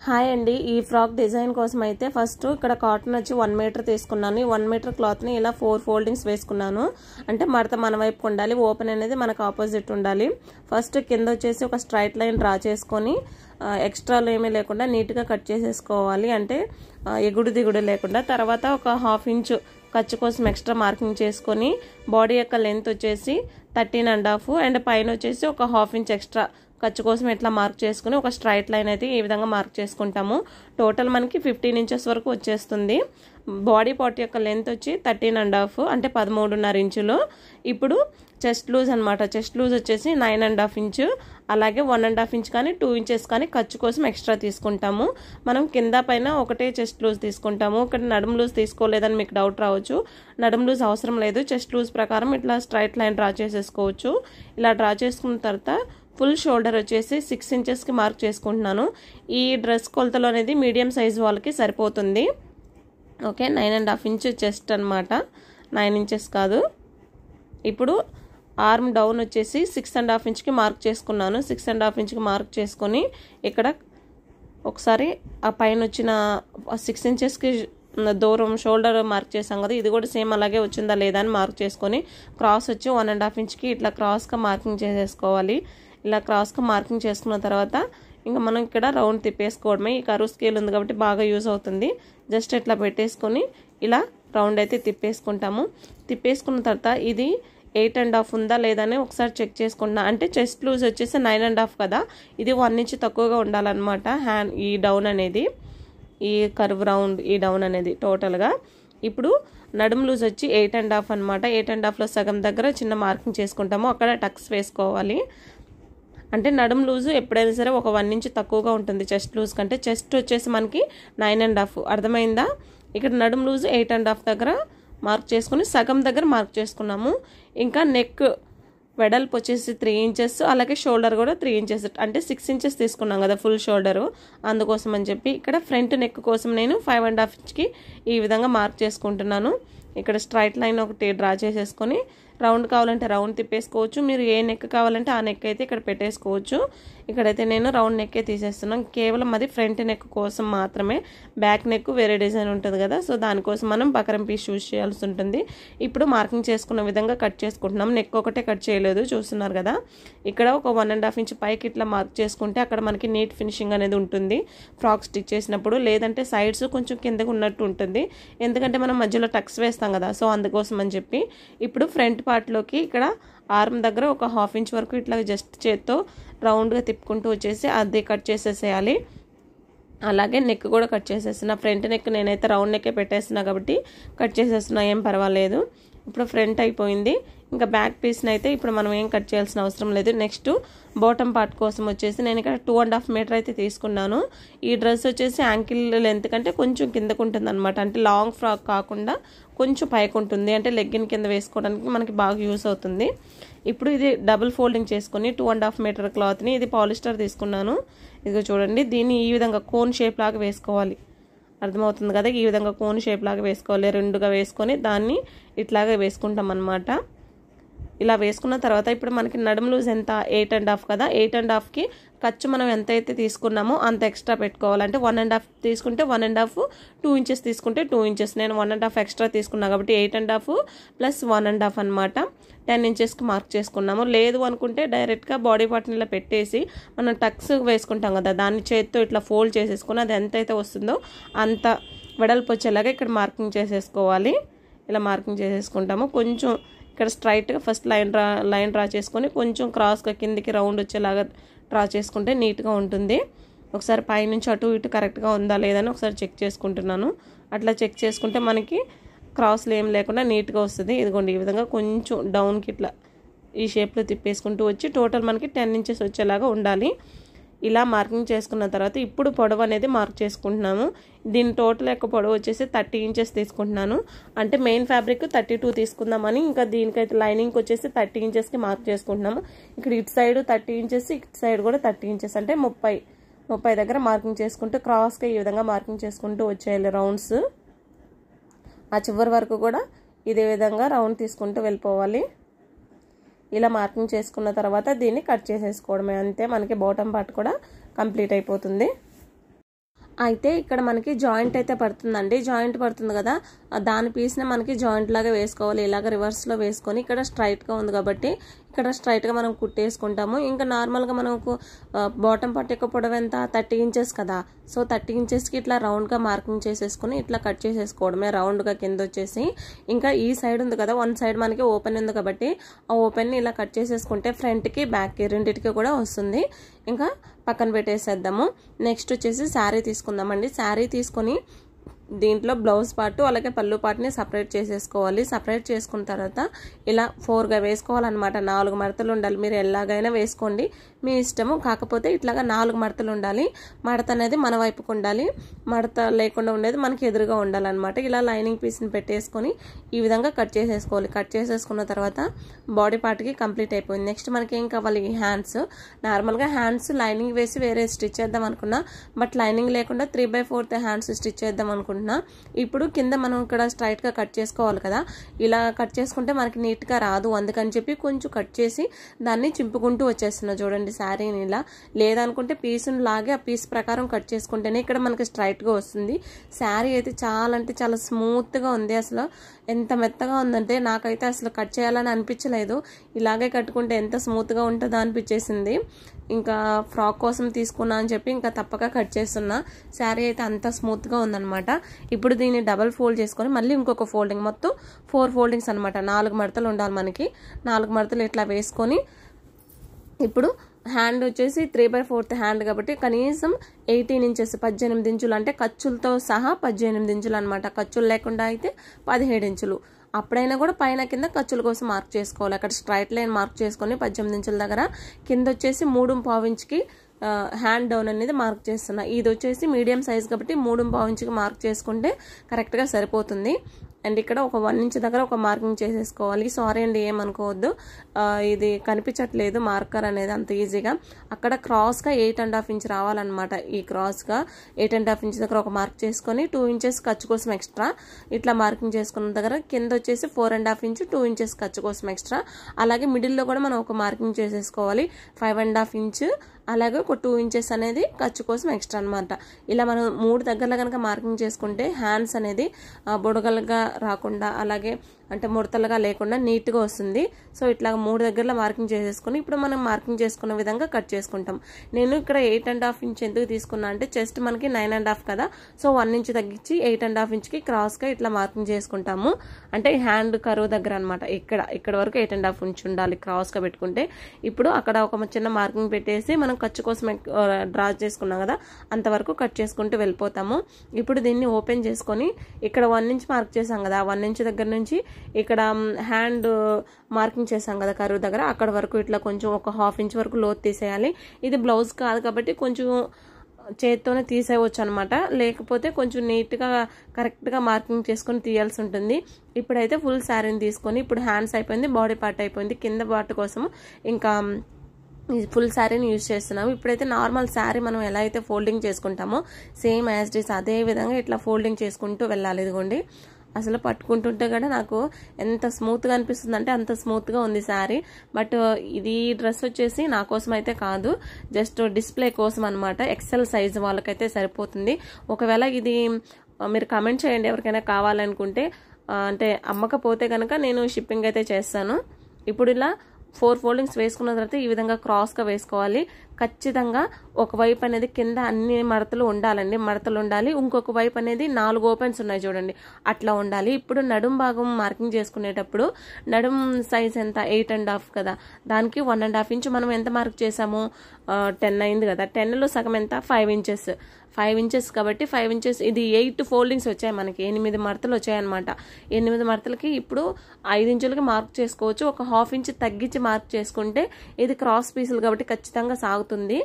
Hi అండి ఈ frock design కోసం అయితే ఫస్ట్ ఇక్కడ కాటన్ వచ్చి 1 మీటర్ తీసుకున్నాను. ఈ 1 మీటర్ క్లాత్ ని ఇలా 4 ఫోల్డింగ్స్ వేసుకున్నాను. అంటే మడత మన వైపుకు ఉండాలి, ఓపెన్ అనేది మనకు ఆపోజిట్ ఉండాలి. ఫస్ట్ కింద వచ్చేసి ఒక స్ట్రైట్ లైన్ డ్రా చేసుకొని ఎక్స్ట్రాలు ఏమీ లేకుండా నీట్ గా కట్ చేసేసుకోవాలి. అంటే ఎగుడు దిగుడు లేకుండా. తర్వాత ఒక 1/2 ఇంచ్ ఖర్చు కోసం ఎక్స్ట్రా మార్కింగ్ చేసుకొని బాడీ యొక్క లెంత్ వచ్చేసి 13.5 అండ్ పైన వచ్చేసి ఒక 1/2 ఇంచ్ ఎక్స్ట్రా ఖర్చు కోసం ఇట్లా మార్క్ చేసుకుని ఒక స్ట్రైట్ లైన్ అయితే ఈ విధంగా మార్క్ చేసుకుంటాము. టోటల్ మనకి 15 ఇంచెస్ వరకు వచ్చేస్తుంది. బాడీ పార్ట్ యొక్క లెంత్ వచ్చి 13.5 అంటే 13.5 ఇంచులు. ఇప్పుడు చెస్ట్ లూజ్ అనమాట. చెస్ట్ లూజ్ వచ్చేసి 9.5 ఇంచు, అలాగే 1.5 ఇంచ్ కానీ 2 ఇంచెస్ కానీ ఖర్చు కోసం ఎక్స్ట్రా తీసుకుంటాము. మనం కింద పైన ఒకటే చెస్ట్ లూజ్ తీసుకుంటాము. ఇక్కడ నడుము లూజ్ తీసుకోలేదని మీకు డౌట్ రావచ్చు. నడుము లూజ్ అవసరం లేదు. చెస్ట్ లూజ్ ప్రకారం ఇట్లా స్ట్రైట్ లైన్ డ్రా చేసేసుకోవచ్చు. ఇలా డ్రా చేసుకున్న తర్వాత ఫుల్ షోల్డర్ వచ్చేసి 6 ఇంచెస్కి మార్క్ చేసుకుంటున్నాను. ఈ డ్రెస్ కొలతలో అనేది మీడియం సైజ్ వాళ్ళకి సరిపోతుంది. ఓకే, 9.5 ఇంచ్ చెస్ట్ అనమాట, 9 ఇంచెస్ కాదు. ఇప్పుడు ఆర్మ్ డౌన్ వచ్చేసి 6.5 ఇంచ్కి మార్క్ చేసుకున్నాను. 6.5 ఇంచ్కి మార్క్ చేసుకొని ఇక్కడ ఒకసారి ఆ పైన వచ్చిన 6 ఇంచెస్కి దూరం షోల్డర్ మార్క్ చేసాం కదా, ఇది కూడా సేమ్ అలాగే వచ్చిందా లేదా అని మార్క్ చేసుకొని క్రాస్ వచ్చి 1.5 ఇంచ్కి ఇట్లా క్రాస్గా మార్కింగ్ చేసేసుకోవాలి. ఇలా క్రాస్గా మార్కింగ్ చేసుకున్న తర్వాత ఇంకా మనం ఇక్కడ రౌండ్ తిప్పేసుకోవడమే. ఈ కరువు స్కేల్ ఉంది కాబట్టి బాగా యూజ్ అవుతుంది. జస్ట్ ఇట్లా పెట్టేసుకొని ఇలా రౌండ్ అయితే తిప్పేసుకుంటాము. తిప్పేసుకున్న తర్వాత ఇది 8.5 ఉందా లేదని ఒకసారి చెక్ చేసుకుంటున్నా. అంటే చెస్ట్ లూజ్ వచ్చేసి 9.5 కదా, ఇది 1 ఇంచ్ తక్కువగా ఉండాలన్నమాట. హ్యాండ్ ఈ డౌన్ అనేది, ఈ కర్వ్ రౌండ్ ఈ డౌన్ అనేది టోటల్గా. ఇప్పుడు నడుము లూజ్ వచ్చి 8.5 అనమాట. 8.5లో సగం దగ్గర చిన్న మార్కింగ్ చేసుకుంటాము. అక్కడ టక్స్ వేసుకోవాలి. అంటే నడుము లూజు ఎప్పుడైనా సరే ఒక 1 ఇంచ్ తక్కువగా ఉంటుంది చెస్ట్ లూజ్ కంటే. చెస్ట్ వచ్చేసి మనకి 9.5, అర్థమైందా? ఇక్కడ నడుము లూజు 8.5 దగ్గర మార్క్ చేసుకుని సగం దగ్గర మార్క్ చేసుకున్నాము. ఇంకా నెక్ వెడల్పు వచ్చేసి 3 ఇంచెస్, అలాగే షోల్డర్ కూడా 3 ఇంచెస్ అంటే 6 ఇంచెస్ తీసుకున్నాం కదా ఫుల్ షోల్డరు, అందుకోసం అని చెప్పి ఇక్కడ ఫ్రంట్ నెక్ కోసం నేను 5.5 ఇంచ్కి ఈ విధంగా మార్క్ చేసుకుంటున్నాను. ఇక్కడ స్ట్రైట్ లైన్ ఒకటి డ్రా చేసేసుకొని రౌండ్ కావాలంటే రౌండ్ తిప్పేసుకోవచ్చు. మీరు ఏ నెక్ కావాలంటే ఆ నెక్ అయితే ఇక్కడ పెట్టేసుకోవచ్చు. ఇక్కడైతే నేను రౌండ్ నెక్కే తీసేస్తున్నాను. కేవలం అది ఫ్రంట్ నెక్ కోసం మాత్రమే. బ్యాక్ నెక్ వేరే డిజైన్ ఉంటుంది కదా, సో దానికోసం మనం బకరం పీస్ యూజ్ చేయాల్సి ఉంటుంది. ఇప్పుడు మార్కింగ్ చేసుకున్న విధంగా కట్ చేసుకుంటున్నాం. నెక్ ఒకటే కట్ చేయలేదు, చూస్తున్నారు కదా. ఇక్కడ ఒక 1.5 ఇంచ్ పైకి ఇట్లా మార్క్ చేసుకుంటే అక్కడ మనకి నీట్ ఫినిషింగ్ అనేది ఉంటుంది ఫ్రాక్ స్టిచ్ చేసినప్పుడు. లేదంటే సైడ్స్ కొంచెం కిందకు ఉన్నట్టు ఉంటుంది, ఎందుకంటే మనం మధ్యలో టక్స్ వేస్తాం కదా, సో అందుకోసం అని చెప్పి. ఇప్పుడు ఫ్రంట్ పార్ట్లోకి ఇక్కడ ఆర్మ్ దగ్గర ఒక 1/2 ఇంచ్ వరకు ఇట్లా జస్ట్ చేత్తో రౌండ్గా తిప్పుకుంటూ వచ్చేసి అది కట్ చేసేసేయాలి. అలాగే నెక్ కూడా కట్ చేసేస్తున్నా. ఫ్రంట్ నెక్ నేనైతే రౌండ్ నెక్కే పెట్టేస్తున్నా కాబట్టి కట్ చేసేస్తున్నా, ఏం పర్వాలేదు. ఇప్పుడు ఫ్రంట్ అయిపోయింది. ఇంకా బ్యాక్ పీస్ని అయితే ఇప్పుడు మనం ఏం కట్ చేయాల్సిన అవసరం లేదు. నెక్స్ట్ బాటమ్ పార్ట్ కోసం వచ్చేసి నేను ఇక్కడ 2.5 మీటర్ అయితే తీసుకున్నాను. ఈ డ్రెస్ వచ్చేసి యాంకిల్ లెంత్ కంటే కొంచెం కిందకు ఉంటుంది అనమాట. అంటే లాంగ్ ఫ్రాక్ కాకుండా కొంచెం పైకి ఉంటుంది, అంటే లెగ్గిన్ కింద వేసుకోవడానికి మనకి బాగా యూస్ అవుతుంది. ఇప్పుడు ఇది డబుల్ ఫోల్డింగ్ చేసుకుని 2.5 మీటర్ క్లాత్ని, ఇది పాలిస్టర్ తీసుకున్నాను. ఇదిగో చూడండి, దీన్ని ఈ విధంగా కోన్ షేప్ లాగా వేసుకోవాలి. అర్థమవుతుంది కదా, ఈ విధంగా కోన్ షేప్ లాగా వేసుకోవాలి. రెండుగా వేసుకొని దాన్ని ఇట్లాగే వేసుకుంటాం అన్నమాట. ఇలా వేసుకున్న తర్వాత ఇప్పుడు మనకి నడుము లూజ్ ఎంత 8.5 కదా, 8.5కి ఖర్చు మనం ఎంత అయితే తీసుకున్నామో అంత ఎక్స్ట్రా పెట్టుకోవాలి. అంటే 1.5 తీసుకుంటే 1.5, 2 ఇంచెస్ తీసుకుంటే 2 ఇంచెస్. నేను 1.5 ఎక్స్ట్రా తీసుకున్నా కాబట్టి 8.5 ప్లస్ 1.5 అనమాట. 10 ఇంచెస్కి మార్క్ చేసుకున్నాము. లేదు అనుకుంటే డైరెక్ట్గా బాడీ పార్ట్ని ఇలా పెట్టేసి మనం టక్స్ వేసుకుంటాం కదా, దాన్ని చేత్తో ఇట్లా ఫోల్డ్ చేసేసుకుని అది ఎంత అయితే వస్తుందో అంత వెడల్పు వచ్చేలాగా ఇక్కడ మార్కింగ్ చేసేసుకోవాలి. ఇలా మార్కింగ్ చేసేసుకుంటాము. కొంచెం ఇక్కడ స్ట్రైట్గా ఫస్ట్ లైన్ డ్రా చేసుకొని కొంచెం క్రాస్గా కిందికి రౌండ్ వచ్చేలాగా డ్రా చేసుకుంటే నీట్గా ఉంటుంది. ఒకసారి పైనుంచి అటు ఇటు కరెక్ట్గా ఉందా లేదని ఒకసారి చెక్ చేసుకుంటున్నాను. అట్లా చెక్ చేసుకుంటే మనకి క్రాస్లు ఏం లేకుండా నీట్గా వస్తుంది. ఇదిగోండి, ఈ విధంగా కొంచెం డౌన్కి ఇట్లా ఈ షేప్లో తిప్పేసుకుంటూ వచ్చి టోటల్ మనకి 10 ఇంచెస్ వచ్చేలాగా ఉండాలి. ఇలా మార్కింగ్ చేసుకున్న తర్వాత ఇప్పుడు పొడవు అనేది మార్క్ చేసుకుంటున్నాము. దీని టోటల్ యొక్క పొడవు వచ్చేసి 30 ఇంచెస్ తీసుకుంటున్నాను. అంటే మెయిన్ ఫ్యాబ్రిక్ 32 తీసుకుందామని, ఇంకా దీనికైతే లైనింగ్కి వచ్చేసి 30 ఇంచెస్కి మార్క్ చేసుకుంటున్నాము. ఇక్కడ ఇటు సైడ్ 30 ఇంచెస్, ఇటు సైడ్ కూడా 30 ఇంచెస్ అంటే 30 దగ్గర మార్కింగ్ చేసుకుంటూ క్రాస్గా ఈ విధంగా మార్కింగ్ చేసుకుంటూ వచ్చేయాలి రౌండ్స్. ఆ చివరి వరకు కూడా ఇదే విధంగా రౌండ్ తీసుకుంటూ వెళ్ళిపోవాలి. ఇలా మార్కింగ్ చేసుకున్న తర్వాత దీన్ని కట్ చేసేసుకోవడమే, అంతే. మనకి బాటమ్ పార్ట్ కూడా కంప్లీట్ అయిపోతుంది. అయితే ఇక్కడ మనకి జాయింట్ అయితే పడుతుందండి, జాయింట్ పడుతుంది కదా, దాని పీస్ని మనకి జాయింట్ లాగా వేసుకోవాలి. ఇలాగ రివర్స్లో వేసుకొని ఇక్కడ స్ట్రైట్గా ఉంది కాబట్టి ఇక్కడ స్ట్రైట్గా మనం కుట్టేసుకుంటాము. ఇంకా నార్మల్గా మనకు బాటమ్ పార్ట్ యొక్క పొడవు ఎంత 30 ఇంచెస్ కదా, సో 30 ఇంచెస్కి ఇట్లా రౌండ్గా మార్కింగ్ చేసేసుకుని ఇట్లా కట్ చేసేసుకోవడమే రౌండ్గా కింద వచ్చేసి. ఇంకా ఈ సైడ్ ఉంది కదా, వన్ సైడ్ మనకి ఓపెన్ ఉంది కాబట్టి ఆ ఓపెన్ని ఇలా కట్ చేసేసుకుంటే ఫ్రంట్కి బ్యాక్కి రెండింటికి కూడా వస్తుంది. ఇంకా పక్కన పెట్టేసేద్దాము. నెక్స్ట్ వచ్చేసి శారీ తీసుకుందామండి. శారీ తీసుకొని దీంట్లో బ్లౌజ్ పార్ట్ అలాగే పళ్ళు పార్ట్ని సపరేట్ చేసేసుకోవాలి. సపరేట్ చేసుకున్న తర్వాత ఇలా 4గా వేసుకోవాలన్నమాట. 4 మడతలు ఉండాలి. మీరు ఎలాగైనా వేసుకోండి, మీ ఇష్టము. కాకపోతే ఇట్లాగా 4 మడతలు ఉండాలి. మడత అనేది మన వైపుకు ఉండాలి, మడత లేకుండా ఉండేది మనకి ఎదురుగా ఉండాలన్నమాట. ఇలా లైనింగ్ పీస్ని పెట్టేసుకొని ఈ విధంగా కట్ చేసేసుకోవాలి. కట్ చేసేసుకున్న తర్వాత బాడీ పార్ట్కి కంప్లీట్ అయిపోయింది. నెక్స్ట్ మనకి ఏం కావాలి, హ్యాండ్స్. నార్మల్గా హ్యాండ్స్ లైనింగ్ వేసి వేరే స్టిచ్ చేద్దాం అనుకున్నా, బట్ లైనింగ్ లేకుండా 3/4 హ్యాండ్స్ స్టిచ్ చేద్దాం అనుకుంటున్నా. ఇప్పుడు కింద మనం ఇక్కడ స్ట్రైట్గా కట్ చేసుకోవాలి కదా, ఇలా కట్ చేసుకుంటే మనకి నీట్గా రాదు. అందుకని చెప్పి కొంచెం కట్ చేసి దాన్ని చింపుకుంటూ వచ్చేస్తున్నా చూడండి శారీని ఇలా. లేదనుకుంటే పీసును లాగే ఆ పీస్ ప్రకారం కట్ చేసుకుంటేనే ఇక్కడ మనకి స్ట్రైట్గా వస్తుంది. శారీ అయితే చాలా అంటే చాలా స్మూత్గా ఉంది. అసలు ఎంత మెత్తగా ఉందంటే నాకైతే అసలు కట్ చేయాలని అనిపించలేదు. ఇలాగే కట్టుకుంటే ఎంత స్మూత్గా ఉంటుందో అనిపించేసింది. ఇంకా ఫ్రాక్ కోసం తీసుకున్నా అని చెప్పి ఇంకా తప్పక కట్ చేస్తున్నా. శారీ అయితే అంత స్మూత్గా ఉందన్నమాట. ఇప్పుడు దీన్ని డబల్ ఫోల్డ్ చేసుకొని మళ్ళీ ఇంకొక ఫోల్డింగ్, మొత్తం 4 ఫోల్డింగ్స్ అనమాట. 4 మడతలు ఉండాలి మనకి. 4 మడతలు ఇట్లా వేసుకొని ఇప్పుడు హ్యాండ్ వచ్చేసి 3/4 హ్యాండ్ కాబట్టి కనీసం 18 ఇంచెస్ 18 ఇంచులు, అంటే ఖర్చులతో సహా 18 ఇంచులు అనమాట. ఖర్చులు లేకుండా అయితే 17 ఇంచులు. అప్పుడైనా కూడా పైన కింద ఖర్చుల కోసం మార్క్ చేసుకోవాలి. అక్కడ స్ట్రైట్ లైన్ మార్క్ చేసుకొని 18 ఇంచుల దగ్గర కింద వచ్చేసి 3.5 ఇంచుకి హ్యాండ్ డౌన్ అనేది మార్క్ చేస్తున్నా. ఇది వచ్చేసి మీడియం సైజ్ కాబట్టి 3.5 ఇంచుకి మార్క్ చేసుకుంటే కరెక్ట్గా సరిపోతుంది. అండ్ ఇక్కడ ఒక 1 ఇంచ్ దగ్గర ఒక మార్కింగ్ చేసేసుకోవాలి. సారీ అండి, ఏమనుకోవద్దు, ఇది కనిపించట్లేదు మార్కర్ అనేది అంత ఈజీగా. అక్కడ క్రాస్గా 8.5 ఇంచ్ రావాలన్నమాట. ఈ క్రాస్గా 8.5 ఇంచ్ దగ్గర ఒక మార్క్ చేసుకొని 2 ఇంచెస్ ఖర్చు కోసం ఎక్స్ట్రా ఇట్లా మార్కింగ్ చేసుకున్న దగ్గర కింద వచ్చేసి 4.5 ఇంచ్ 2 ఇంచెస్ ఖర్చు కోసం ఎక్స్ట్రా. అలాగే మిడిల్లో కూడా మనం ఒక మార్కింగ్ చేసేసుకోవాలి 5.5 ఇంచ్, అలాగే ఒక 2 ఇంచెస్ అనేది ఖర్చు కోసం ఎక్స్ట్రా అనమాట. ఇలా మనం 3 దగ్గరలో కనుక మార్కింగ్ చేసుకుంటే హ్యాండ్స్ అనేది బుడగలుగా రాకుండా అలాగే అంటే ముడతలుగా లేకుండా నీట్గా వస్తుంది. సో ఇట్లా 3 దగ్గరలో మార్కింగ్ చేసేసుకుని ఇప్పుడు మనం మార్కింగ్ చేసుకున్న విధంగా కట్ చేసుకుంటాం. నేను ఇక్కడ 8.5 ఇంచ్ ఎందుకు తీసుకున్నా అంటే చెస్ట్ మనకి 9.5 కదా, సో 1 ఇంచ్ తగ్గించి 8.5 ఇంచ్కి క్రాస్గా ఇట్లా మార్కింగ్ చేసుకుంటాము. అంటే హ్యాండ్ కరువు దగ్గర అనమాట. ఇక్కడ వరకు 8.5 ఇంచ్ ఉండాలి క్రాస్గా పెట్టుకుంటే. ఇప్పుడు అక్కడ ఒక చిన్న మార్కింగ్ పెట్టేసి మనం ఖర్చు కోసం డ్రా చేసుకున్నాం కదా, అంతవరకు కట్ చేసుకుంటూ వెళ్ళిపోతాము. ఇప్పుడు దీన్ని ఓపెన్ చేసుకొని ఇక్కడ 1 ఇంచ్ మార్క్ చేసాం కదా, 1 ఇంచ్ దగ్గర నుంచి ఇక్కడ హ్యాండ్ మార్కింగ్ చేసాం కదా కరువు దగ్గర, అక్కడ వరకు ఇట్లా కొంచెం ఒక 1/2 ఇంచ్ వరకు లోతు తీసేయాలి. ఇది బ్లౌజ్ కాదు కాబట్టి కొంచెం చేత్తోనే తీసేయవచ్చు అనమాట, లేకపోతే కొంచెం నీట్గా కరెక్ట్గా మార్కింగ్ చేసుకొని తీయాల్సి ఉంటుంది. ఇప్పుడైతే ఫుల్ శారీని తీసుకొని ఇప్పుడు హ్యాండ్స్ అయిపోయింది, బాడీ పార్ట్ అయిపోయింది. కింద పార్ట్ కోసం ఇంకా ఫుల్ శారీని యూజ్ చేస్తున్నాము. ఇప్పుడైతే నార్మల్ శారీ మనం ఎలా అయితే ఫోల్డింగ్ చేసుకుంటామో సేమ్ యాజ్ ఇట్ ఈస్ అదే విధంగా ఇట్లా ఫోల్డింగ్ చేసుకుంటూ వెళ్ళాలి. ఇదిగోండి, అసలు పట్టుకుంటుంటే కూడా నాకు ఎంత స్మూత్గా అనిపిస్తుంది అంటే అంత స్మూత్గా ఉంది శారీ. బట్ ఇది డ్రెస్ వచ్చేసి నా కోసం అయితే కాదు, జస్ట్ డిస్ప్లే కోసం అనమాట. ఎక్సెల్ సైజ్ వాళ్ళకైతే సరిపోతుంది. ఒకవేళ ఇది మీరు కామెంట్ చేయండి ఎవరికైనా కావాలనుకుంటే, అంటే అమ్మకపోతే కనుక నేను షిప్పింగ్ అయితే చేస్తాను. ఇప్పుడు ఇలా 4 ఫోల్డింగ్స్ వేసుకున్న తర్వాత ఈ విధంగా క్రాస్గా వేసుకోవాలి. ఖచ్చితంగా ఒకవైపు అనేది కింద అన్ని మడతలు ఉండాలండి, మడతలు ఉండాలి. ఇంకొక వైపు అనేది 4 ఓపెన్స్ ఉన్నాయి చూడండి, అట్లా ఉండాలి. ఇప్పుడు నడుం భాగం మార్కింగ్ చేసుకునేటప్పుడు నడుం సైజ్ ఎంత 8.5 కదా, దానికి 1.5 ఇంచ్ మనం ఎంత మార్క్ చేసాము 10 అయింది కదా, 10లో సగం ఎంత 5 ఇంచెస్. 5 ఇంచెస్ కాబట్టి 5 ఇంచెస్ ఇది 8 ఫోల్డింగ్స్ వచ్చాయి మనకి, 8 మడతలు వచ్చాయన్నమాట. 8 మడతలకి ఇప్పుడు 5 ఇంచులకి మార్క్ చేసుకోవచ్చు. ఒక 1/2 ఇంచ్ తగ్గించి మార్క్ చేసుకుంటే ఇది క్రాస్ పీసులు కాబట్టి ఖచ్చితంగా సాగుతుంది.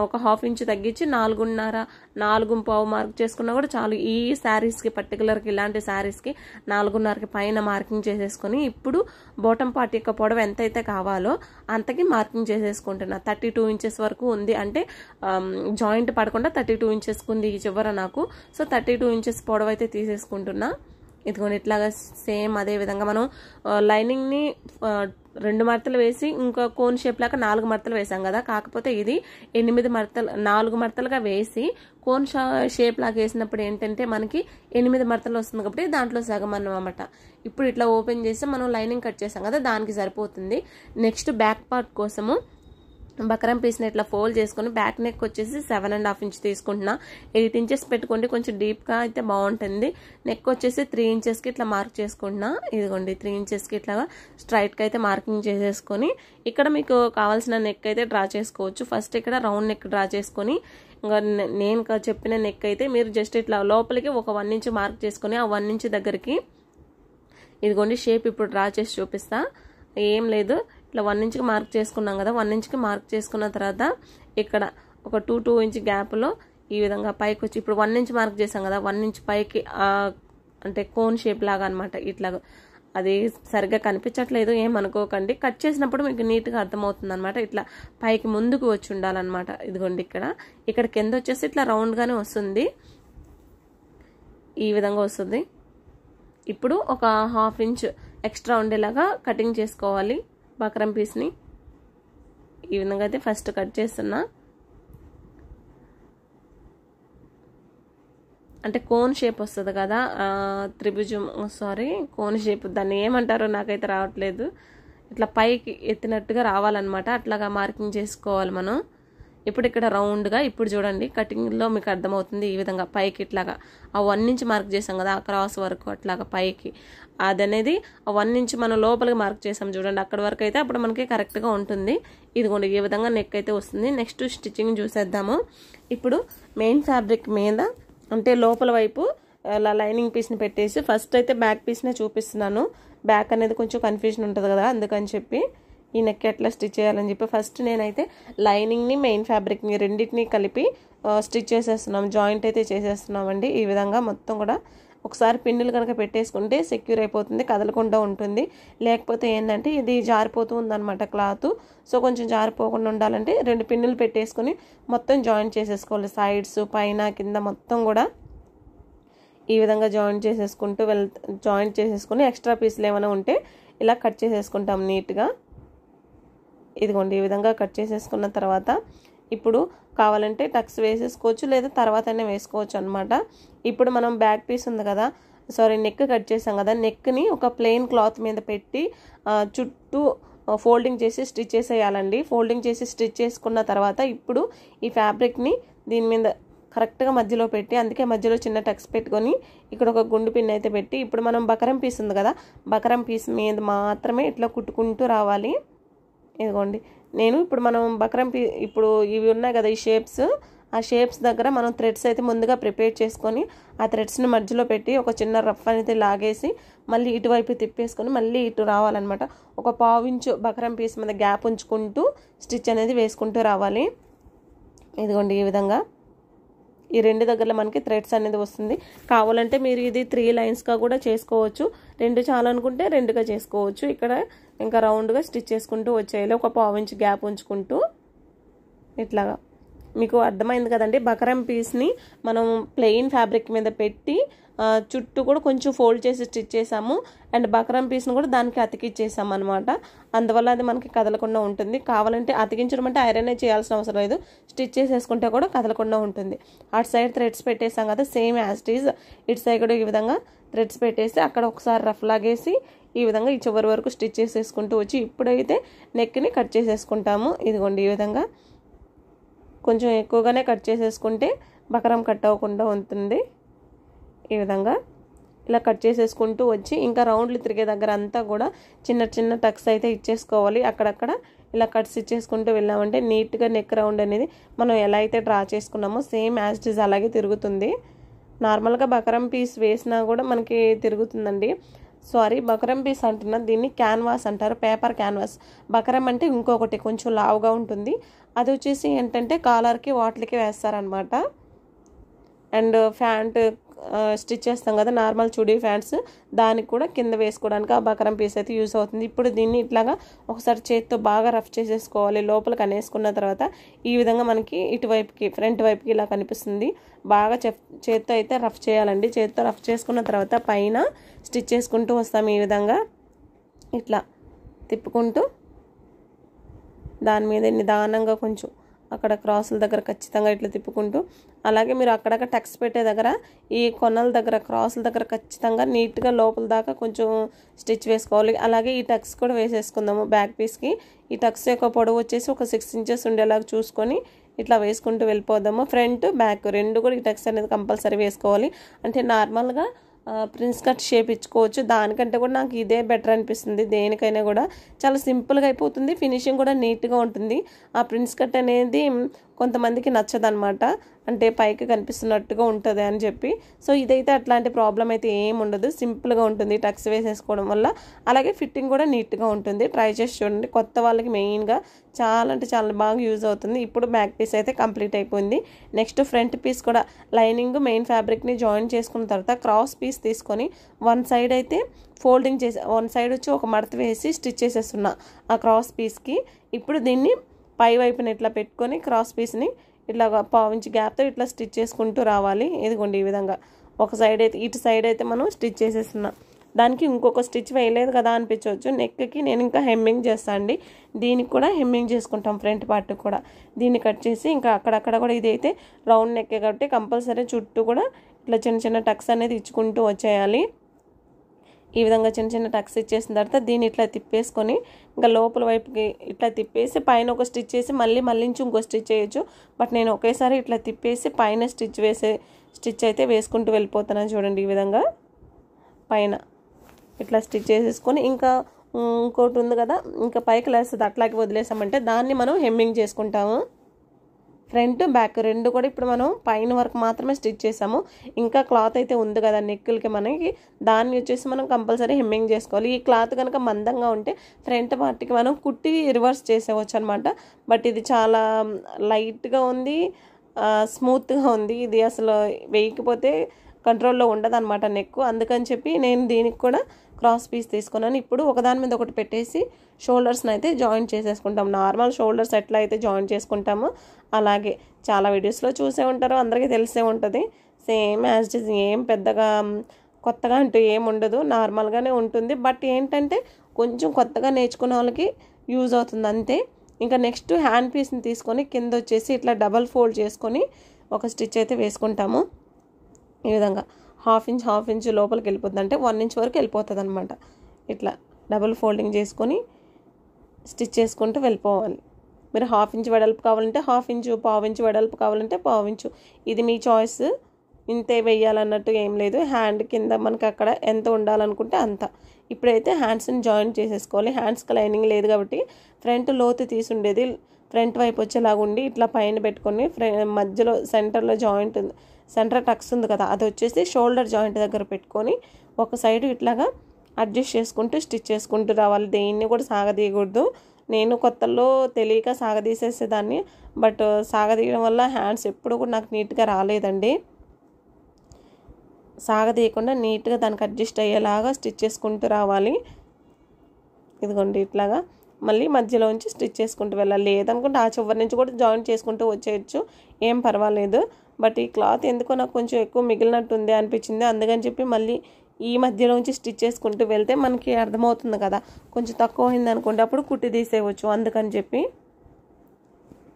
ఒక 1/2 ఇంచ్ తగ్గించి 4.5 4.5 మార్క్ చేసుకున్నా కూడా చాలు. ఈ శారీస్కి పర్టికులర్గా ఇలాంటి శారీస్కి 4.5కి పైన మార్కింగ్ చేసేసుకొని ఇప్పుడు బాటమ్ పార్ట్ యొక్క పొడవు ఎంతైతే కావాలో అంతకి మార్కింగ్ చేసేసుకుంటున్నా. 32 ఇంచెస్ వరకు ఉంది, అంటే జాయింట్ పడకుండా 32 ఇంచెస్కి ఉంది ఈ చివర నాకు. సో 32 ఇంచెస్ పొడవు అయితే తీసేసుకుంటున్నా. ఇదిగోండి ఇట్లాగా సేమ్ అదే విధంగా మనం లైనింగ్ని 2 మడతలు వేసి ఇంకో కోన్ షేప్ లాగా 4 మడతలు వేసాం కదా, కాకపోతే ఇది 8 మడతలు 4 మడతలుగా వేసి కోన్ షేప్ లాగా వేసినప్పుడు ఏంటంటే మనకి 8 మడతలు వస్తుంది కాబట్టి దాంట్లో సగం అన్నమాట. ఇప్పుడు ఇట్లా ఓపెన్ చేసి మనం లైనింగ్ కట్ చేసాం కదా, దానికి సరిపోతుంది. నెక్స్ట్ బ్యాక్ పార్ట్ కోసము బక్రం పీస్ని ఇట్లా ఫోల్డ్ చేసుకొని బ్యాక్ నెక్ వచ్చేసి 7.5 ఇంచ్ తీసుకుంటున్నా. 8 ఇంచెస్ పెట్టుకోండి, కొంచెం డీప్గా అయితే బాగుంటుంది. నెక్ వచ్చేసి 3 ఇంచెస్కి ఇట్లా మార్క్ చేసుకుంటున్నా. ఇదిగోండి 3 ఇంచెస్కి ఇట్లా స్ట్రైట్గా అయితే మార్కింగ్ చేసేసుకొని ఇక్కడ మీకు కావాల్సిన నెక్ అయితే డ్రా చేసుకోవచ్చు. ఫస్ట్ ఇక్కడ రౌండ్ నెక్ డ్రా చేసుకొని ఇంకా నేను చెప్పిన నెక్ అయితే మీరు జస్ట్ ఇట్లా లోపలికి ఒక 1 ఇంచ్ మార్క్ చేసుకొని ఆ 1 ఇంచ్ దగ్గరికి ఇదిగోండి షేప్ ఇప్పుడు డ్రా చేసి చూపిస్తా. ఏం లేదు, ఇట్లా 1 ఇంచ్కి మార్క్ చేసుకున్నాం కదా, 1 ఇంచ్కి మార్క్ చేసుకున్న తర్వాత ఇక్కడ ఒక 2 ఇంచ్ గ్యాప్లో ఈ విధంగా పైకి వచ్చి ఇప్పుడు 1 ఇంచ్ మార్క్ చేసాం కదా, 1 ఇంచ్ పైకి అంటే కోన్ షేప్ లాగా అనమాట. ఇట్లా అది సరిగ్గా కనిపించట్లేదు ఏమనుకోకండి, కట్ చేసినప్పుడు మీకు నీట్గా అర్థమవుతుంది అనమాట. ఇట్లా పైకి ముందుకు వచ్చి ఉండాలన్నమాట. ఇదిగోండి ఇక్కడ కింద వచ్చేసి ఇట్లా రౌండ్గానే వస్తుంది, ఈ విధంగా వస్తుంది. ఇప్పుడు ఒక 1/2 ఇంచ్ ఎక్స్ట్రా ఉండేలాగా కటింగ్ చేసుకోవాలి బక్రం పీస్ని. ఈ విధంగా అయితే ఫస్ట్ కట్ చేస్తున్నా. అంటే కోన్ షేప్ వస్తుంది కదా, త్రిభుజం కోన్ షేప్, దాన్ని ఏమంటారో నాకైతే రావట్లేదు. ఇట్లా పైకి ఎత్తినట్టుగా రావాలన్నమాట, అట్లాగా మార్కింగ్ చేసుకోవాలి మనం. ఇప్పుడు ఇక్కడ రౌండ్గా ఇప్పుడు చూడండి కటింగ్లో మీకు అర్థమవుతుంది. ఈ విధంగా పైకి ఇట్లాగా ఆ 1 ఇంచ్ మార్క్ చేసాం కదా, ఆ క్రాస్ వరకు అట్లాగా పైకి అది అనేది ఆ 1 ఇంచ్ మనం లోపలికి మార్క్ చేసాం చూడండి, అక్కడ వరకు అయితే అప్పుడు మనకి కరెక్ట్గా ఉంటుంది. ఇదిగోండి ఈ విధంగా నెక్ అయితే వస్తుంది. నెక్స్ట్ స్టిచ్చింగ్ చూసేద్దాము. ఇప్పుడు మెయిన్ ఫ్యాబ్రిక్ మీద అంటే లోపల వైపు అలా లైనింగ్ పీస్ని పెట్టేసి ఫస్ట్ అయితే బ్యాక్ పీస్నే చూపిస్తున్నాను. బ్యాక్ అనేది కొంచెం కన్ఫ్యూజన్ ఉంటుంది కదా, అందుకని చెప్పి ఈ నెక్ ఎట్లా స్టిచ్ చేయాలని చెప్పి ఫస్ట్ నేనైతే లైనింగ్ని మెయిన్ ఫ్యాబ్రిక్ని రెండింటిని కలిపి స్టిచ్ చేసేస్తున్నాం, జాయింట్ అయితే చేసేస్తున్నామండి. ఈ విధంగా మొత్తం కూడా ఒకసారి పిన్నులు కనుక పెట్టేసుకుంటే సెక్యూర్ అయిపోతుంది, కదలకుండా ఉంటుంది. లేకపోతే ఏంటంటే ఇది జారిపోతూ ఉందన్నమాట క్లాత్. సో కొంచెం జారిపోకుండా ఉండాలంటే 2 పిన్నులు పెట్టేసుకొని మొత్తం జాయింట్ చేసేసుకోవాలి. సైడ్స్ పైన కింద మొత్తం కూడా ఈ విధంగా జాయింట్ చేసేసుకొని ఎక్స్ట్రా పీసులు ఏమైనా ఉంటే ఇలా కట్ చేసేసుకుంటాం నీట్గా. ఇదిగోండి ఈ విధంగా కట్ చేసేసుకున్న తర్వాత ఇప్పుడు కావాలంటే టక్స్ వేసేసుకోవచ్చు, లేదా తర్వాతనే వేసుకోవచ్చు అనమాట. ఇప్పుడు మనం బ్యాక్ పీస్ ఉంది కదా, నెక్ కట్ చేసాం కదా, నెక్ని ఒక ప్లెయిన్ క్లాత్ మీద పెట్టి చుట్టూ ఫోల్డింగ్ చేసి స్టిచ్ చేసేయాలండి. ఫోల్డింగ్ చేసి స్టిచ్ చేసుకున్న తర్వాత ఇప్పుడు ఈ ఫ్యాబ్రిక్ని దీని మీద కరెక్ట్గా మధ్యలో పెట్టి, అందుకే మధ్యలో చిన్న టక్స్ పెట్టుకొని ఇక్కడ ఒక గుండు పిన్ అయితే పెట్టి ఇప్పుడు మనం బకరం పీస్ ఉంది కదా, బకరం పీస్ మీద మాత్రమే ఇట్లా కుట్టుకుంటూ రావాలి. ఇదిగోండి నేను ఇప్పుడు మనం బక్రం ఇప్పుడు ఇవి ఉన్నాయి కదా ఈ షేప్స్, ఆ షేప్స్ దగ్గర మనం థ్రెడ్స్ అయితే ముందుగా ప్రిపేర్ చేసుకొని ఆ థ్రెడ్స్ని మధ్యలో పెట్టి ఒక చిన్న రఫ్ అనేది లాగేసి మళ్ళీ ఇటువైపు తిప్పేసుకొని మళ్ళీ ఇటు రావాలన్నమాట. ఒక 1/2 ఇంచు బక్రం పీస్ మీద గ్యాప్ ఉంచుకుంటూ స్టిచ్ అనేది వేసుకుంటూ రావాలి. ఇదిగోండి ఈ విధంగా ఈ 2 దగ్గరలో మనకి థ్రెడ్స్ అనేది వస్తుంది. కావాలంటే మీరు ఇది 3 లైన్స్గా కూడా చేసుకోవచ్చు, 2 చాలనుకుంటే 2గా చేసుకోవచ్చు. ఇక్కడ ఇంకా రౌండ్గా స్టిచ్ చేసుకుంటూ వచ్చేయాలి, ఒక 1/2 ఇంచ్ గ్యాప్ ఉంచుకుంటూ. ఇట్లాగా మీకు అర్థమైంది కదండి. బకరం పీస్ని మనం ప్లెయిన్ ఫ్యాబ్రిక్ మీద పెట్టి చుట్టూ కూడా కొంచెం ఫోల్డ్ చేసి స్టిచ్ చేసాము, అండ్ బకరం పీస్ని కూడా దానికి అతికిచ్చేసాము అనమాట. అందువల్ల అది మనకి కదలకుండా ఉంటుంది. కావాలంటే అతికించడం అంటే ఐరనే చేయాల్సిన అవసరం లేదు, స్టిచ్ చేసేసుకుంటే కూడా కదలకుండా ఉంటుంది. అటు సైడ్ థ్రెడ్స్ పెట్టేసాం కదా, సేమ్ యాజ్ ఇట్ ఈజ్ ఇటు సైడ్ కూడా ఈ విధంగా థ్రెడ్స్ పెట్టేసి అక్కడ ఒకసారి రఫ్ లాగేసి ఈ విధంగా ఈ చివరి వరకు స్టిచ్ చేసేసుకుంటూ వచ్చి ఇప్పుడైతే నెక్ని కట్ చేసేసుకుంటాము. ఇదిగోండి ఈ విధంగా కొంచెం ఎక్కువగానే కట్ చేసేసుకుంటే బకరం కట్ అవ్వకుండా ఉంటుంది. ఈ విధంగా ఇలా కట్ చేసేసుకుంటూ వచ్చి ఇంకా రౌండ్లు తిరిగే దగ్గర అంతా కూడా చిన్న చిన్న టక్స్ అయితే ఇచ్చేసుకోవాలి. అక్కడక్కడ ఇలా కట్స్ ఇచ్చేసుకుంటూ వెళ్ళామంటే నీట్గా నెక్ రౌండ్ అనేది మనం ఎలా అయితే డ్రా చేసుకున్నామో సేమ్ యాజ్ ఇట్ ఈజ్ అలాగే తిరుగుతుంది. నార్మల్గా బకరం పీస్ వేసినా కూడా మనకి తిరుగుతుందండి. బకరం పీస్ అంటున్నా, దీన్ని క్యాన్వాస్ అంటారు, పేపర్ క్యాన్వాస్. బకరం అంటే ఇంకొకటి కొంచెం లావుగా ఉంటుంది, అది వచ్చేసి ఏంటంటే కాలర్కి వాటికి వేస్తారనమాట. అండ్ ప్యాంట్ స్టిచ్ చేస్తాం కదా నార్మల్ చుడీ ప్యాంట్స్, దానికి కూడా కింద వేసుకోవడానికి ఆ బకరం పీస్ అయితే యూస్ అవుతుంది. ఇప్పుడు దీన్ని ఇట్లాగా ఒకసారి చేతితో బాగా రఫ్ చేసేసుకోవాలి. లోపలికి అనేసుకున్న తర్వాత ఈ విధంగా మనకి ఇటువైపుకి ఫ్రంట్ వైపుకి ఇలా కనిపిస్తుంది. బాగా చేత్తో అయితే రఫ్ చేయాలండి. చేత్తో రఫ్ చేసుకున్న తర్వాత పైన స్టిచ్ చేసుకుంటూ వస్తాం. ఈ విధంగా ఇట్లా తిప్పుకుంటూ దాని మీద నిదానంగా కొంచెం అక్కడ క్రాసుల దగ్గర ఖచ్చితంగా ఇట్లా తిప్పుకుంటూ, అలాగే మీరు అక్కడక్కడ టక్స్ పెట్టే దగ్గర ఈ కొనల దగ్గర క్రాసుల దగ్గర ఖచ్చితంగా నీట్గా లోపల దాకా కొంచెం స్టిచ్ వేసుకోవాలి. అలాగే ఈ టక్స్ కూడా వేసేసుకుందాము. బ్యాక్ పీస్కి ఈ టక్స్ యొక్క పొడవు వచ్చేసి ఒక 6 ఇంచెస్ ఉండేలాగా చూసుకొని ఇట్లా వేసుకుంటూ వెళ్ళిపోదాము. ఫ్రంట్ బ్యాక్ రెండు కూడా ఈ టక్స్ అనేది కంపల్సరీ వేసుకోవాలి. అంటే నార్మల్గా ప్రిన్స్ కట్ షేప్ ఇచ్చుకోవచ్చు, దానికంటే కూడా నాకు ఇదే బెటర్ అనిపిస్తుంది. దేనికైనా కూడా చాలా సింపుల్గా అయిపోతుంది, ఫినిషింగ్ కూడా నీట్గా ఉంటుంది. ఆ ప్రిన్స్ కట్ అనేది కొంతమందికి నచ్చదనమాట, అంటే పైకి కనిపిస్తున్నట్టుగా ఉంటుంది అని చెప్పి. సో ఇదైతే అట్లాంటి ప్రాబ్లం అయితే ఏం ఉండదు, సింపుల్గా ఉంటుంది టక్స్ వేసేసుకోవడం వల్ల. అలాగే ఫిట్టింగ్ కూడా నీట్గా ఉంటుంది. ట్రై చేసి చూడండి, కొత్త వాళ్ళకి మెయిన్గా చాలా అంటే చాలా బాగా యూజ్ అవుతుంది. ఇప్పుడు బ్యాక్ పీస్ అయితే కంప్లీట్ అయిపోయింది. నెక్స్ట్ ఫ్రంట్ పీస్ కూడా లైనింగ్ మెయిన్ ఫ్యాబ్రిక్ని జాయిన్ చేసుకున్న తర్వాత క్రాస్ పీస్ తీసుకొని వన్ సైడ్ అయితే ఫోల్డింగ్ చేసి వన్ సైడ్ వచ్చి ఒక మడత వేసి స్టిచ్ చేసేస్తున్నా ఆ క్రాస్ పీస్కి. ఇప్పుడు దీన్ని పై వైపున ఇట్లా పెట్టుకొని క్రాస్ పీస్ని ఇట్లా 1/4 ఇంచ్ గ్యాప్తో ఇట్లా స్టిచ్ చేసుకుంటూ రావాలి. ఇదిగోండి ఈ విధంగా ఒక సైడ్ అయితే ఇటు సైడ్ అయితే మనం స్టిచ్ చేసేస్తున్నా. దానికి ఇంకొక స్టిచ్ వేయలేదు కదా అనిపించవచ్చు. నెక్కి నేను ఇంకా హెమ్మింగ్ చేస్తాను అండి, దీనికి కూడా హెమ్మింగ్ చేసుకుంటాం ఫ్రంట్ పార్ట్ కూడా. దీన్ని కట్ చేసి ఇంకా అక్కడక్కడ కూడా ఇదైతే రౌండ్ నెక్కే కాబట్టి కంపల్సరీ చుట్టూ కూడా ఇట్లా చిన్న చిన్న టక్స్ అనేది ఇచ్చుకుంటూ వచ్చేయాలి. ఈ విధంగా చిన్న చిన్న టక్స్ ఇచ్చేసిన తర్వాత దీన్ని ఇట్లా తిప్పేసుకొని ఇంకా లోపల వైపుకి ఇట్లా తిప్పేసి పైన ఒక స్టిచ్ చేసి మళ్ళీ ఇంకో స్టిచ్ చేయొచ్చు. బట్ నేను ఒకేసారి ఇట్లా తిప్పేసి పైన స్టిచ్ అయితే వేసుకుంటూ వెళ్ళిపోతున్నాను. చూడండి ఈ విధంగా పైన ఇట్లా స్టిచ్ చేసేసుకొని ఇంకా ఇంకోటి ఉంది కదా, ఇంకా పైకి లేస్తుంది అట్లాగే వదిలేసామంటే దాన్ని మనం హెమ్మింగ్ చేసుకుంటాము. ఫ్రంట్ బ్యాక్ రెండు కూడా ఇప్పుడు మనం పైన వరకు మాత్రమే స్టిచ్ చేసాము. ఇంకా క్లాత్ అయితే ఉంది కదా నెక్కులకి మనకి, దాన్ని వచ్చేసి మనం కంపల్సరీ హెమ్మింగ్ చేసుకోవాలి. ఈ క్లాత్ కనుక మందంగా ఉంటే ఫ్రంట్ పార్ట్కి మనం కుట్టి రివర్స్ చేసేవచ్చు అనమాట. బట్ ఇది చాలా లైట్గా ఉంది, స్మూత్గా ఉంది. ఇది అసలు వేయకపోతే కంట్రోల్లో ఉండదు అనమాట నెక్. అందుకని చెప్పి నేను దీనికి కూడా క్రాస్ పీస్ తీసుకున్నాను. ఇప్పుడు ఒకదాని మీద ఒకటి పెట్టేసి షోల్డర్స్ని అయితే జాయిన్ చేసేసుకుంటాం. నార్మల్ షోల్డర్స్ ఎట్లా అయితే జాయిన్ చేసుకుంటామో అలాగే చాలా వీడియోస్లో చూసే ఉంటారు, అందరికీ తెలిసే ఉంటుంది. సేమ్ యాజ్ ఇట్ ఈజ్, ఏం పెద్దగా కొత్తగా అంటూ ఏం ఉండదు, నార్మల్గానే ఉంటుంది. బట్ ఏంటంటే కొంచెం కొత్తగా నేర్చుకునే వాళ్ళకి యూజ్ అవుతుంది అంతే. ఇంకా నెక్స్ట్ హ్యాండ్ పీస్ని తీసుకొని కింద వచ్చేసి ఇట్లా డబల్ ఫోల్డ్ చేసుకొని ఒక స్టిచ్ అయితే వేసుకుంటాము. ఈ విధంగా హాఫ్ ఇంచ్ లోపలికి వెళ్ళిపోతుంది, అంటే 1 ఇంచ్ వరకు వెళ్ళిపోతుంది అనమాట. ఇట్లా డబుల్ ఫోల్డింగ్ చేసుకొని స్టిచ్ చేసుకుంటూ వెళ్ళిపోవాలి. మీరు 1/2 ఇంచ్ వెడల్పు కావాలంటే 1/2 ఇంచ్, 1/4 ఇంచ్ వెడల్పు కావాలంటే 1/4 ఇంచ్, ఇది మీ చాయిస్. ఇంతే వేయాలన్నట్టు ఏం లేదు. హ్యాండ్ కింద మనకి అక్కడ ఎంత ఉండాలనుకుంటే అంత. ఇప్పుడైతే హ్యాండ్స్ని జాయిన్ చేసేసుకోవాలి. హ్యాండ్స్కి లైనింగ్ లేదు కాబట్టి ఫ్రంట్ లోతు తీసుండేది ఫ్రంట్ వైపు వచ్చేలాగా ఉండి ఇట్లా పైన పెట్టుకొని మధ్యలో సెంటర్ టక్స్ ఉంది కదా, అది వచ్చేసి షోల్డర్ జాయింట్ దగ్గర పెట్టుకొని ఒక సైడ్ ఇట్లాగా అడ్జస్ట్ చేసుకుంటూ స్టిచ్ చేసుకుంటూ రావాలి. దేన్ని కూడా సాగదీయకూడదు. నేను కొత్తలో తెలియక సాగదీసేసేదాన్ని, బట్ సాగదీయడం వల్ల హ్యాండ్స్ ఎప్పుడు కూడా నాకు నీట్గా రాలేదండి. సాగదీయకుండా నీట్గా దానికి అడ్జస్ట్ అయ్యేలాగా స్టిచ్ చేసుకుంటూ రావాలి. ఇదిగోండి ఇట్లాగా మళ్ళీ మధ్యలోంచి స్టిచ్ చేసుకుంటూ వెళ్ళాలి. లేదనుకుంటే ఆ చివరి నుంచి కూడా జాయిన్ చేసుకుంటూ వచ్చేయచ్చు, ఏం పర్వాలేదు. బట్ ఈ క్లాత్ ఎందుకో నాకు కొంచెం ఎక్కువ మిగిలినట్టు ఉంది అనిపించింది, అందుకని చెప్పి మళ్ళీ ఈ మధ్యలోంచి స్టిచ్ చేసుకుంటూ వెళ్తే మనకి అర్థమవుతుంది కదా. కొంచెం తక్కువ అయింది అనుకుంటే అప్పుడు కుట్టి తీసేయవచ్చు. అందుకని చెప్పి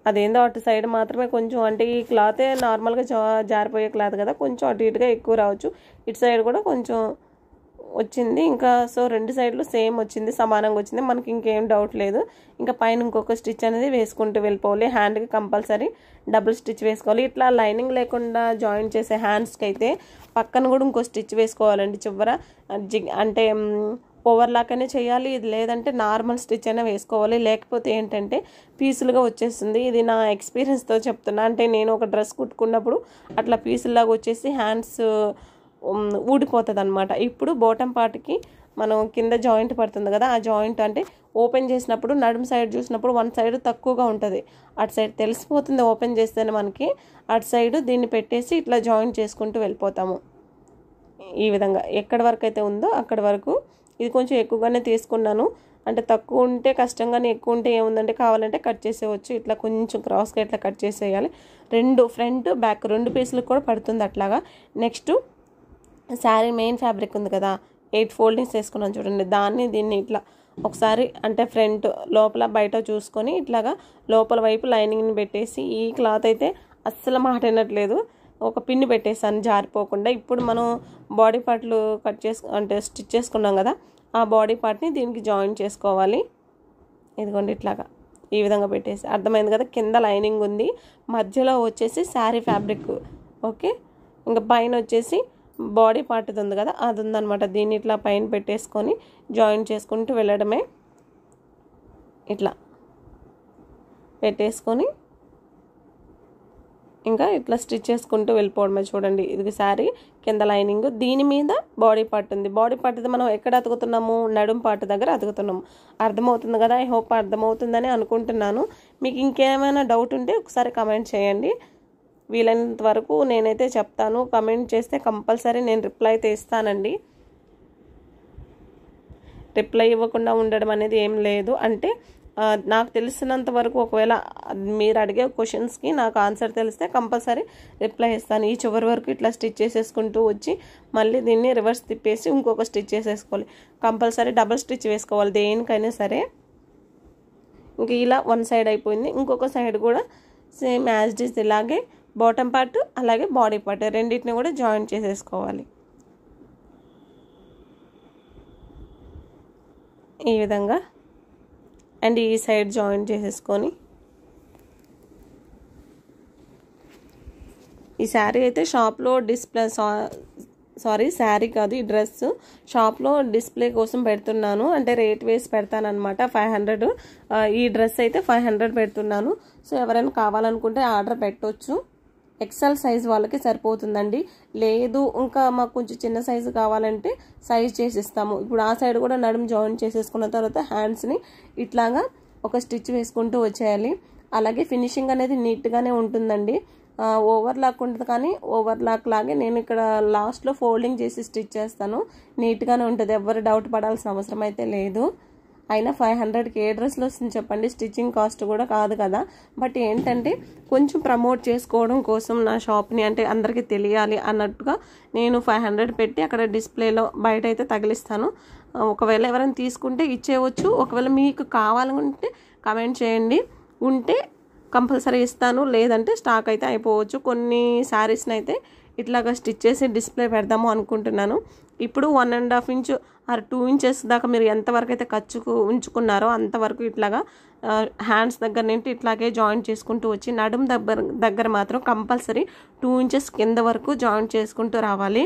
అదేందో అటు సైడ్ మాత్రమే కొంచెం, అంటే ఈ క్లాతే నార్మల్గా జారిపోయే క్లాత్ కదా, కొంచెం అటు ఇటుగా ఎక్కువ రావచ్చు. ఇటు సైడ్ కూడా కొంచెం వచ్చింది. ఇంకా సో రెండు సైడ్లు సేమ్ వచ్చింది, సమానంగా వచ్చింది. మనకి ఇంకేం డౌట్ లేదు. ఇంకా పైన ఇంకొక స్టిచ్ అనేది వేసుకుంటూ వెళ్ళిపోవాలి. హ్యాండ్కి కంపల్సరీ డబుల్ స్టిచ్ వేసుకోవాలి. ఇట్లా లైనింగ్ లేకుండా జాయిన్ చేసే హ్యాండ్స్కి అయితే పక్కన కూడా ఇంకో స్టిచ్ వేసుకోవాలండి చివర. అంటే ఓవర్లాక్ అనే చేయాలి, ఇది లేదంటే నార్మల్ స్టిచ్ అయినా వేసుకోవాలి. లేకపోతే ఏంటంటే పీసులుగా వచ్చేస్తుంది. ఇది నా ఎక్స్పీరియన్స్తో చెప్తున్నా. అంటే నేను ఒక డ్రెస్ కుట్టుకున్నప్పుడు అట్లా పీసుల్లాగా వచ్చేసి హ్యాండ్స్ ఊడిపోతుంది అనమాట. ఇప్పుడు బాటమ్ పార్ట్కి మనం కింద జాయింట్ పడుతుంది కదా, ఆ జాయింట్ అంటే ఓపెన్ చేసినప్పుడు నడుము సైడ్ చూసినప్పుడు వన్ సైడ్ తక్కువగా ఉంటుంది, అటు సైడ్ తెలిసిపోతుంది ఓపెన్ చేస్తేనే మనకి. అటు సైడ్ దీన్ని పెట్టేసి ఇట్లా జాయింట్ చేసుకుంటూ వెళ్ళిపోతాము. ఈ విధంగా ఎక్కడి వరకు అయితే ఉందో అక్కడి వరకు. ఇది కొంచెం ఎక్కువగానే తీసుకున్నాను, అంటే తక్కువ ఉంటే కష్టంగానే, ఎక్కువ ఉంటే ఏముందంటే కావాలంటే కట్ చేసేవచ్చు. ఇట్లా కొంచెం క్రాస్గా ఇట్లా కట్ చేసేయాలి. రెండు ఫ్రంట్ బ్యాక్ రెండు పీసులకు కూడా పడుతుంది అట్లాగా. నెక్స్ట్ శారీ మెయిన్ ఫ్యాబ్రిక్ ఉంది కదా, 8 ఫోల్డింగ్స్ వేసుకున్నాను చూడండి, దీన్ని ఇట్లా ఒకసారి అంటే ఫ్రంట్ లోపల బయట చూసుకొని ఇట్లాగా లోపల వైపు లైనింగ్ని పెట్టేసి, ఈ క్లాత్ అయితే అస్సలు మాట వినట్లేదు, ఒక పిన్ని పెట్టేసాను జారిపోకుండా. ఇప్పుడు మనం బాడీ పార్ట్లు అంటే స్టిచ్ చేసుకున్నాం కదా, ఆ బాడీ పార్ట్ని దీనికి జాయిన్ చేసుకోవాలి. ఇదిగోండి ఇట్లాగా ఈ విధంగా పెట్టేసి, అర్థమైంది కదా. కింద లైనింగ్ ఉంది, మధ్యలో వచ్చేసి శారీ ఫ్యాబ్రిక్. ఓకే, ఇంకా పైన వచ్చేసి బాడీ పార్ట్ ఉంది కదా, అది ఉందన్నమాట. దీన్ని ఇట్లా పైన పెట్టేసుకొని జాయిన్ చేసుకుంటూ వెళ్ళడమే. ఇట్లా పెట్టేసుకొని ఇంకా ఇట్లా స్టిచ్ చేసుకుంటూ వెళ్ళిపోవడమే. చూడండి, ఇది శారీ కింద లైనింగ్, దీని మీద బాడీ పార్ట్ ఉంది. బాడీ పార్ట్ మనం ఎక్కడ అతుకుతున్నాము, నడుం పార్ట్ దగ్గర అతుకుతున్నాము. అర్థమవుతుంది కదా, ఐ హోప్ అర్థమవుతుందని అనుకుంటున్నాను. మీకు ఇంకేమైనా డౌట్ ఉంటే ఒకసారి కమెంట్ చేయండి, వీలైనంత వరకు నేనైతే చెప్తాను. కమెంట్ చేస్తే కంపల్సరీ నేను రిప్లై అయితే ఇస్తానండి. రిప్లై ఇవ్వకుండా ఉండడం అనేది ఏం లేదు. అంటే నాకు తెలిసినంత వరకు ఒకవేళ మీరు అడిగే క్వశ్చన్స్కి నాకు ఆన్సర్ తెలిస్తే కంపల్సరీ రిప్లై ఇస్తాను. ఈ చివరి వరకు ఇట్లా స్టిచ్ చేసేసుకుంటూ వచ్చి మళ్ళీ దీన్ని రివర్స్ తిప్పేసి ఇంకొక స్టిచ్ చేసేసుకోవాలి. కంపల్సరీ డబుల్ స్టిచ్ వేసుకోవాలి దేనికైనా సరే. ఇంక ఇలా వన్ సైడ్ అయిపోయింది, ఇంకొక సైడ్ కూడా సేమ్ యాజ్ ఇట్ ఈస్ ఇలాగే బాటమ్ పార్ట్ అలాగే బాడీ పార్ట్ రెండింటిని కూడా జాయిన్ చేసేసుకోవాలి. ఈ విధంగా అండ్ ఈ సైడ్ జాయిన్ చేసేసుకొని, ఈ శారీ అయితే షాప్లో శారీ కాదు, ఈ డ్రెస్ షాప్లో డిస్ప్లే కోసం పెడుతున్నాను. అంటే రేట్ వేసి పెడతాను అనమాట, 500. ఈ డ్రెస్ అయితే 500 పెడుతున్నాను. సో ఎవరైనా కావాలనుకుంటే ఆర్డర్ పెట్టవచ్చు. ఎక్సెల్ సైజ్ వాళ్ళకి సరిపోతుందండి. లేదు ఇంకా మాకు కొంచెం చిన్న సైజు కావాలంటే సైజ్ చేసిస్తాము. ఇప్పుడు ఆ సైడ్ కూడా నడుము జాయిన్ చేసేసుకున్న తర్వాత హ్యాండ్స్ని ఇట్లాగా ఒక స్టిచ్ వేసుకుంటూ వచ్చేయాలి. అలాగే ఫినిషింగ్ అనేది నీట్గానే ఉంటుందండి. ఓవర్లాక్ ఉంటుంది, కానీ ఓవర్లాక్ లాగే నేను ఇక్కడ లాస్ట్లో ఫోల్డింగ్ చేసి స్టిచ్ చేస్తాను. నీట్గానే ఉంటుంది, ఎవరు డౌట్ పడాల్సిన అవసరం అయితే లేదు. అయినా 500కి ఏ డ్రెస్లో వస్తుంది చెప్పండి, స్టిచ్చింగ్ కాస్ట్ కూడా కాదు కదా. బట్ ఏంటంటే కొంచెం ప్రమోట్ చేసుకోవడం కోసం నా షాప్ని, అంటే అందరికీ తెలియాలి అన్నట్టుగా నేను 500 పెట్టి అక్కడ డిస్ప్లేలో బయట అయితే తగిలిస్తాను. ఒకవేళ ఎవరైనా తీసుకుంటే ఇచ్చేయవచ్చు. ఒకవేళ మీకు కావాలనుకుంటే కమెంట్ చేయండి, ఉంటే కంపల్సరీ ఇస్తాను, లేదంటే స్టాక్ అయితే అయిపోవచ్చు. కొన్ని శారీస్ని అయితే ఇట్లాగా స్టిచ్ చేసి డిస్ప్లే పెడదాము అనుకుంటున్నాను. ఇప్పుడు 1.5 ఇంచ్ ఆర్ 2 ఇంచెస్ దాకా మీరు ఎంతవరకు అయితే ఖర్చుకు ఉంచుకున్నారో అంతవరకు ఇట్లాగా హ్యాండ్స్ దగ్గర నుండి ఇట్లాగే జాయిన్ చేసుకుంటూ వచ్చి నడుం దగ్గర మాత్రం కంపల్సరీ 2 ఇంచెస్ కింద వరకు జాయిన్ చేసుకుంటూ రావాలి.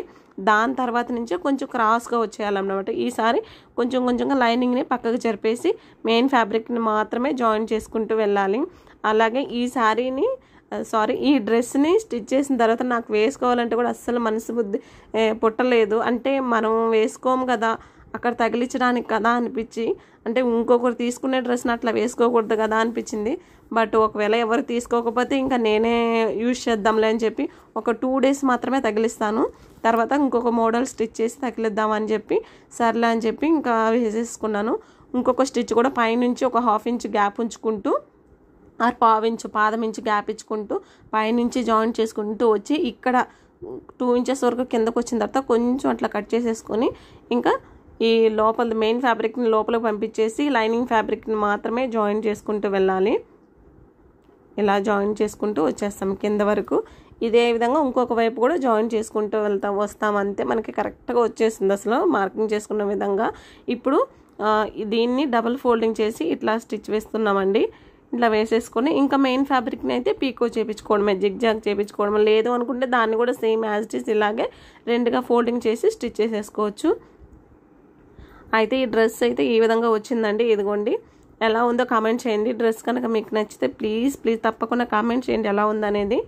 దాని తర్వాత నుంచే కొంచెం క్రాస్గా వచ్చేయాలన్నమాట. ఈసారి కొంచెంగా లైనింగ్ని పక్కకు జరిపేసి మెయిన్ ఫ్యాబ్రిక్ని మాత్రమే జాయిన్ చేసుకుంటూ వెళ్ళాలి. అలాగే ఈ డ్రెస్ని స్టిచ్ చేసిన తర్వాత నాకు వేసుకోవాలంటే కూడా అస్సలు మనసు బుద్ధి పుట్టలేదు. అంటే మనం వేసుకోము కదా, అక్కడ తగిలించడానికి కదా అనిపించి, అంటే ఇంకొకరు తీసుకునే డ్రెస్ని అట్లా వేసుకోకూడదు కదా అనిపించింది. బట్ ఒకవేళ ఎవరు తీసుకోకపోతే ఇంకా నేనే యూజ్ చేద్దాంలే అని చెప్పి ఒక 2 డేస్ మాత్రమే తగిలిస్తాను. తర్వాత ఇంకొక మోడల్ స్టిచ్ చేసి తగిలిద్దామని చెప్పి సర్లే అని చెప్పి ఇంకా వేసేసుకున్నాను. ఇంకొక స్టిచ్ కూడా పైనుంచి ఒక 1/2 ఇంచ్ గ్యాప్ ఉంచుకుంటూ ఆర్ 1/4 ఇంచ్ పాదం ఇంచు గ్యాప్ ఇచ్చుకుంటూ పైనుంచి జాయిన్ చేసుకుంటూ వచ్చి ఇక్కడ 2 ఇంచెస్ వరకు కిందకు వచ్చిన తర్వాత కొంచెం అట్లా కట్ చేసేసుకొని ఇంకా ఈ లోపల మెయిన్ ఫ్యాబ్రిక్ని లోపలికి పంపించేసి లైనింగ్ ఫ్యాబ్రిక్ని మాత్రమే జాయిన్ చేసుకుంటూ వెళ్ళాలి. ఇలా జాయిన్ చేసుకుంటూ వచ్చేస్తాం కింద వరకు. ఇదే విధంగా ఇంకొక వైపు కూడా జాయిన్ చేసుకుంటూ వస్తాం. అంతే, మనకి కరెక్ట్గా వచ్చేసింది అసలు మార్కింగ్ చేసుకున్న విధంగా. ఇప్పుడు దీన్ని డబుల్ ఫోల్డింగ్ చేసి ఇట్లా స్టిచ్ వేస్తున్నామండి. ఇట్లా వేసేసుకొని ఇంకా మెయిన్ ఫ్యాబ్రిక్ని అయితే పీకో చేయించుకోవడమే, జిగ్జాగ్ చేయించుకోవడమే. లేదు అనుకుంటే దాన్ని కూడా సేమ్ యాజ్ ఇట్ ఈస్ ఇలాగే 2గా ఫోల్డింగ్ చేసి స్టిచ్ చేసేసుకోవచ్చు. అయితే ఈ డ్రెస్ అయితే ఈ విధంగా వచ్చిందండి. ఇదిగోండి, ఎలా ఉందో కామెంట్ చేయండి. డ్రెస్ కనుక మీకు నచ్చితే ప్లీజ్ తప్పకుండా కామెంట్ చేయండి ఎలా ఉందనేది.